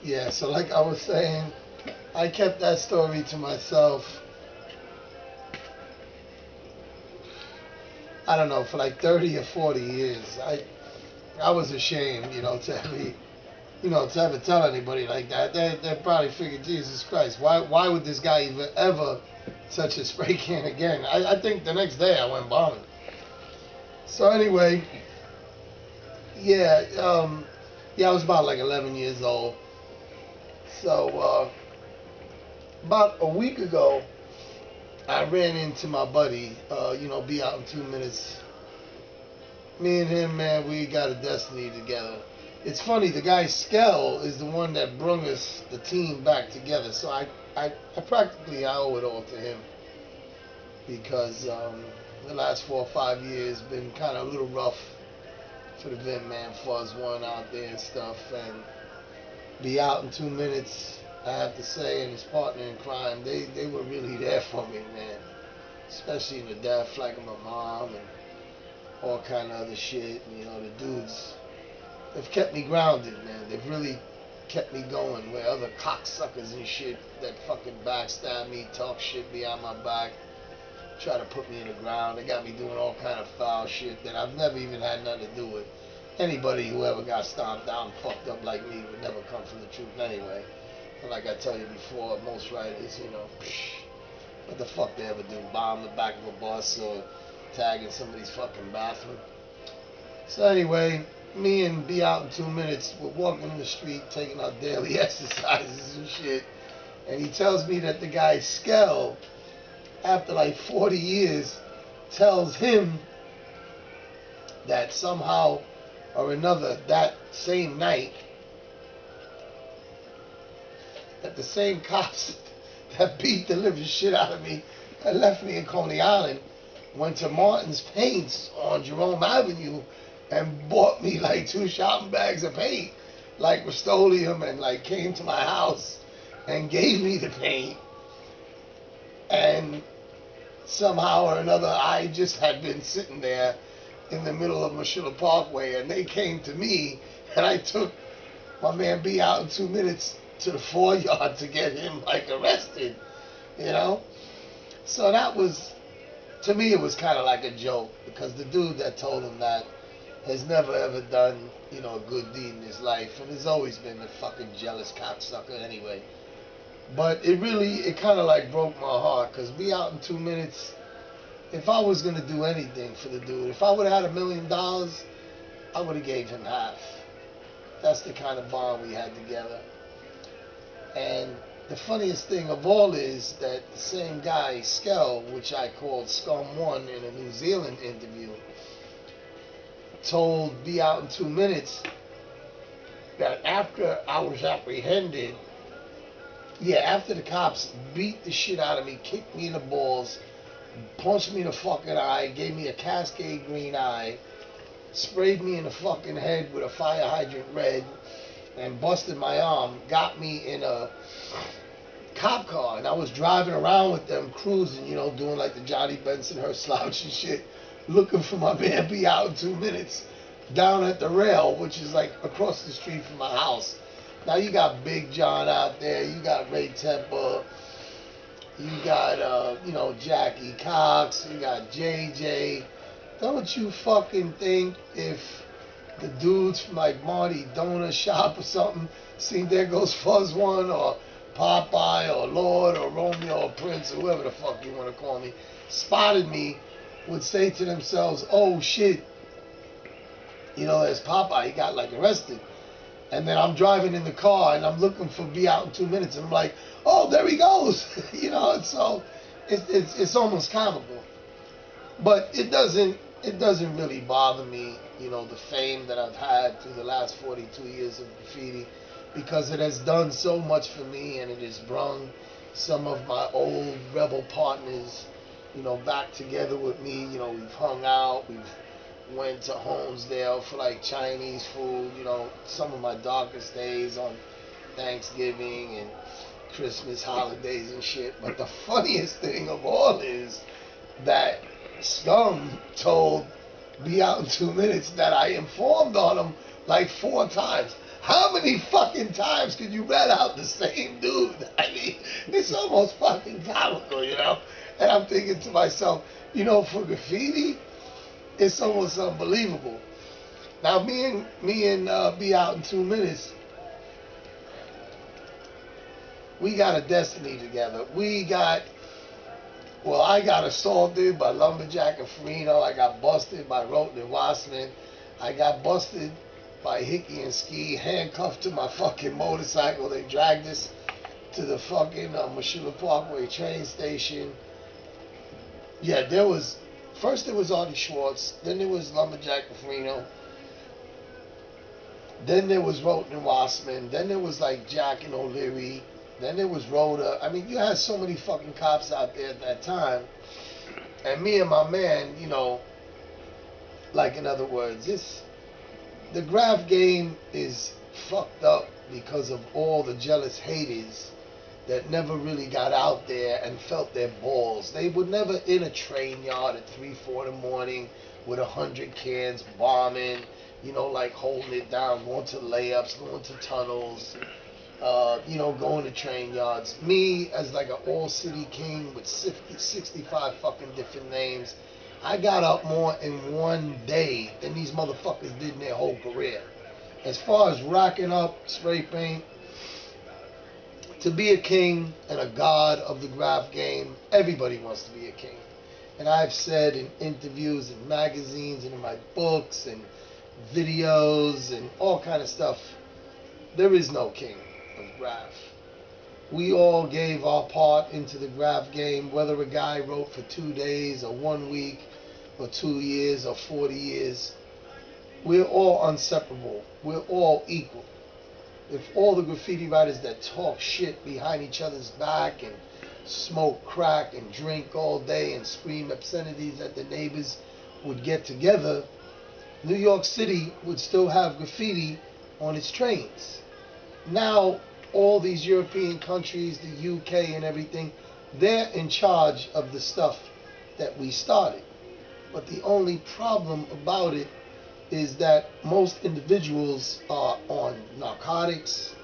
Yeah, so like I was saying, I kept that story to myself. I don't know, for like 30 or 40 years. I was ashamed, to ever tell anybody like that. They probably figured, Jesus Christ, why would this guy even ever touch a spray can again? I think the next day I went bombing. So anyway, yeah, yeah, I was about like 11 years old. So about a week ago, I ran into my buddy. Be out in 2 minutes. Me and him, man, we got a destiny together. It's funny, the guy Skell is the one that brung us the team back together. So I practically I owe it all to him because the last 4 or 5 years been kind of a little rough for the Vim, man. FUZZ ONE out there and stuff, and be out in 2 minutes. I have to say, and his partner in crime, they were really there for me, man. Especially in the death, like my mom and all kind of other shit. The dudes, they've kept me grounded, man. They've really kept me going where other cocksuckers and shit that fucking backstab me, talk shit behind my back, try to put me in the ground. They got me doing all kind of foul shit that I've never even had nothing to do with. Anybody who ever got stomped out and fucked up like me would never come from the truth anyway. And like I tell you before, most writers, what the fuck they ever do? Bomb the back of a bus or tag in somebody's fucking bathroom. So anyway, me and be out in 2 minutes, we're walking in the street, taking our daily exercises and shit. And he tells me that the guy Skell, after like 40 years, tells him that somehow or another that same night, that the same cops that beat the living shit out of me and left me in Coney Island went to Martin's Paints on Jerome Avenue and bought me like 2 shopping bags of paint, like Rust-Oleum, and like came to my house and gave me the paint. And somehow or another, I just had been sitting there in the middle of Mashilla Parkway, and they came to me, and I took my man B out in 2 minutes to the 4-yard to get him like arrested, So that was, to me, it was kind of like a joke, because the dude that told him that has never ever done, a good deed in his life, and has always been a fucking jealous cocksucker anyway. But it kind of like broke my heart, because be out in 2 minutes, if I was going to do anything for the dude, if I would have had $1 million, I would have gave him half. That's the kind of bond we had together. And the funniest thing of all is that the same guy, Skell, which I called Scum One in a New Zealand interview, told Be Out in 2 minutes that after I was apprehended, after the cops beat the shit out of me, kicked me in the balls, punched me in the fucking eye, gave me a Cascade green eye, sprayed me in the fucking head with a fire hydrant red, and busted my arm, got me in a cop car, and I was driving around with them, cruising, doing like the Johnny Bensonhurst slouch and shit, looking for my man Be Out in 2 minutes, down at the rail, which is like across the street from my house. Now you got Big John out there, you got Ray Temper, you got, Jackie Cox, you got JJ. Don't you fucking think if the dudes from like Marty Donut Shop or something seen There Goes FUZZ ONE or Popeye or Lord or Romeo or Prince or whoever the fuck you want to call me, spotted me, would say to themselves, oh shit, there's Popeye, he got like arrested. And then I'm driving in the car and I'm looking for Be Out in 2 minutes and I'm like, oh, there he goes. So it's almost comical. But it doesn't really bother me, the fame that I've had through the last 42 years of graffiti, because it has done so much for me, and it has brung some of my old rebel partners, back together with me. We've hung out, we've went to Holmesdale for like Chinese food, some of my darkest days on Thanksgiving and Christmas holidays and shit. But the funniest thing of all is that Scum told Be Out in 2 minutes that I informed on him like 4 times. How many fucking times could you rat out the same dude? I mean, it's almost fucking comical, you know? And I'm thinking to myself, you know, for graffiti, it's almost unbelievable. Now, me and Be Out in 2 Minutes, we got a destiny together. I got assaulted by Lumberjack and Farino. I got busted by Roten and Wassman. I got busted by Hickey and Ski, handcuffed to my fucking motorcycle. They dragged us to the fucking Meshuggah Parkway train station. Yeah, first there was Artie Schwartz, then there was Lumberjack and Farino, then there was Roten and Wassman, then there was like Jack and O'Leary, then there was Rhoda. I mean, you had so many fucking cops out there at that time. And me and my man, you know, like in other words, the graph game is fucked up because of all the jealous haters that never really got out there and felt their balls. They were never in a train yard at 3, 4 in the morning with 100 cans bombing, you know, like holding it down, going to layups, going to tunnels, you know, going to train yards. Me, as like an all-city king with 65 fucking different names, I got up more in one day than these motherfuckers did in their whole career. As far as rocking up, spray paint, to be a king and a god of the graph game, everybody wants to be a king. And I've said in interviews and magazines and in my books and videos and all kind of stuff, there is no king of graph. We all gave our part into the graph game, whether a guy wrote for 2 days or 1 week or 2 years or 40 years. We're all inseparable. We're all equal. If all the graffiti writers that talk shit behind each other's back and smoke crack and drink all day and scream obscenities at the neighbors would get together, New York City would still have graffiti on its trains. Now, all these European countries, the UK and everything, they're in charge of the stuff that we started. But the only problem about it is that most individuals are on narcotics.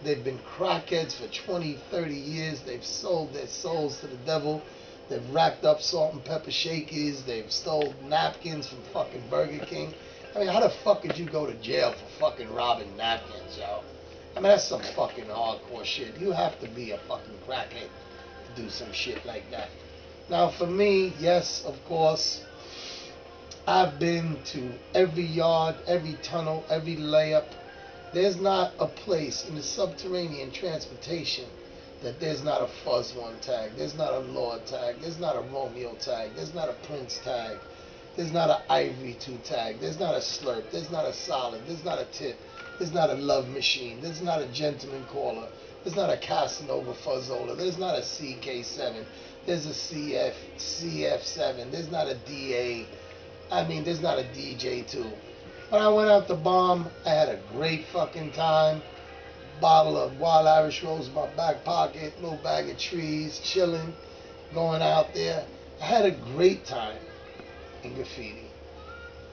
They've been crackheads for 20, 30 years. They've sold their souls to the devil. They've racked up salt and pepper shakers. They've stole napkins from fucking Burger King. I mean, how the fuck could you go to jail for fucking robbing napkins, yo? I mean, that's some fucking hardcore shit. You have to be a fucking crackhead to do some shit like that. Now, for me, yes, of course, I've been to every yard, every tunnel, every layup. There's not a place in the subterranean transportation that there's not a FUZZ ONE tag, there's not a Lord tag, there's not a Romeo tag, there's not a Prince tag, there's not an Ivory 2 tag, there's not a Slurp, there's not a Solid, there's not a Tip, there's not a Love Machine, there's not a Gentleman Caller, there's not a Casanova Fuzzola, there's not a CK7, there's a CF7, there's not a DA, I mean, there's not a DJ2. When I went out to bomb, I had a great fucking time. Bottle of Wild Irish Rose in my back pocket, little bag of trees, chilling, going out there. I had a great time in graffiti.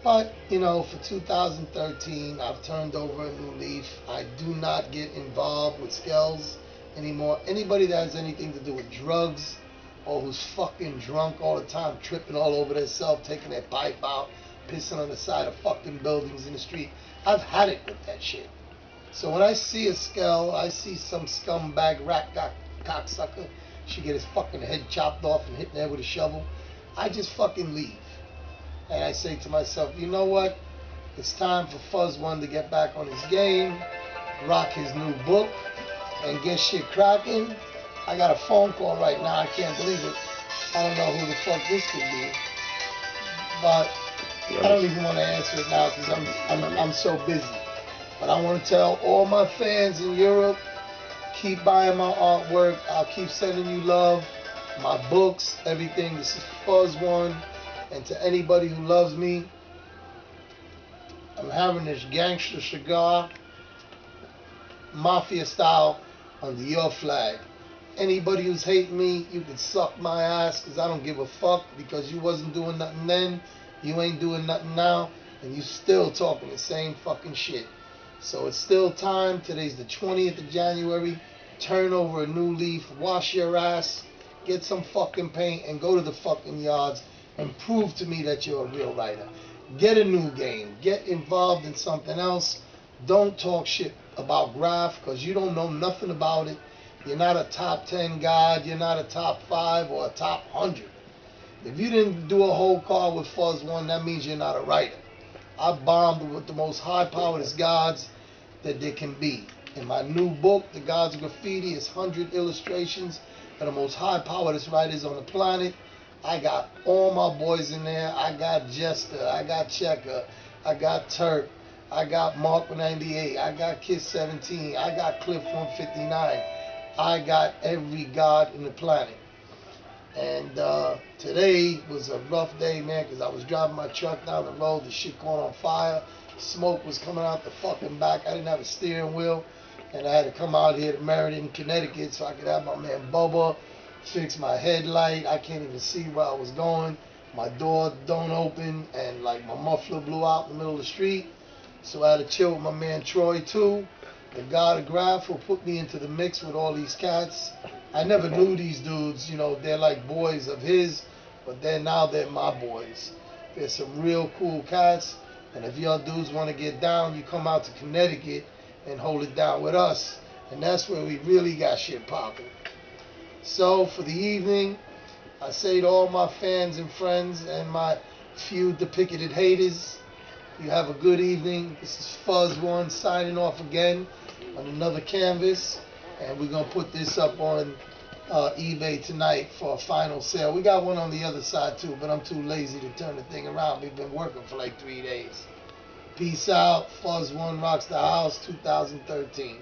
But, you know, for 2013, I've turned over a new leaf. I do not get involved with skells anymore. Anybody that has anything to do with drugs, or who's fucking drunk all the time, tripping all over themselves, taking their pipe out, pissing on the side of fucking buildings in the street. I've had it with that shit. So when I see a skell, I see some scumbag rat cocksucker, should get his fucking head chopped off and hit in the head with a shovel, I just fucking leave. And I say to myself, you know what? It's time for FUZZ ONE to get back on his game, rock his new book, and get shit cracking. I got a phone call right now. I can't believe it. I don't know who the fuck this could be, but I don't even want to answer it now because I'm so busy. But I want to tell all my fans in Europe, keep buying my artwork. I'll keep sending you love, my books, everything. This is FUZZ ONE, and to anybody who loves me, I'm having this gangster cigar, mafia style, under your flag. Anybody who's hating me, you can suck my ass because I don't give a fuck, because you wasn't doing nothing then, you ain't doing nothing now. and you still talking the same fucking shit. So it's still time. Today's the 20th of January. Turn over a new leaf, wash your ass, get some fucking paint, and go to the fucking yards and prove to me that you're a real writer. Get a new game. Get involved in something else. Don't talk shit about graph because you don't know nothing about it. You're not a top 10 guy. You're not a top 5 or a top 100. If you didn't do a whole card with FUZZ ONE, that means you're not a writer. I bombed with the most high-powered gods that there can be. In my new book, The Gods of Graffiti, is 100 illustrations of the most high-powered writers on the planet. I got all my boys in there. I got Jester, I got Checker, I got Turk, I got Mark 98, I got Kiss 17, I got Cliff 159. I got every god in the planet. And today was a rough day, man, because I was driving my truck down the road, the shit going on fire. Smoke was coming out the fucking back. I didn't have a steering wheel, and I had to come out here to Meriden, Connecticut, so I could have my man Bubba fix my headlight. I can't even see where I was going. My door don't open, and like my muffler blew out in the middle of the street. So I had to chill with my man Troy too, the god of graph, who put me into the mix with all these cats. I never knew these dudes, you know, they're like boys of his, but now they're my boys. There's some real cool cats, and if y'all dudes want to get down, you come out to Connecticut and hold it down with us, and that's where we really got shit popping. So for the evening, I say to all my fans and friends and my few depicted haters, you have a good evening. This is FUZZ ONE signing off again on another canvas, and we're going to put this up on eBay tonight for a final sale. We got one on the other side too, but I'm too lazy to turn the thing around. We've been working for like 3 days. Peace out. FUZZ ONE rocks the house 2013.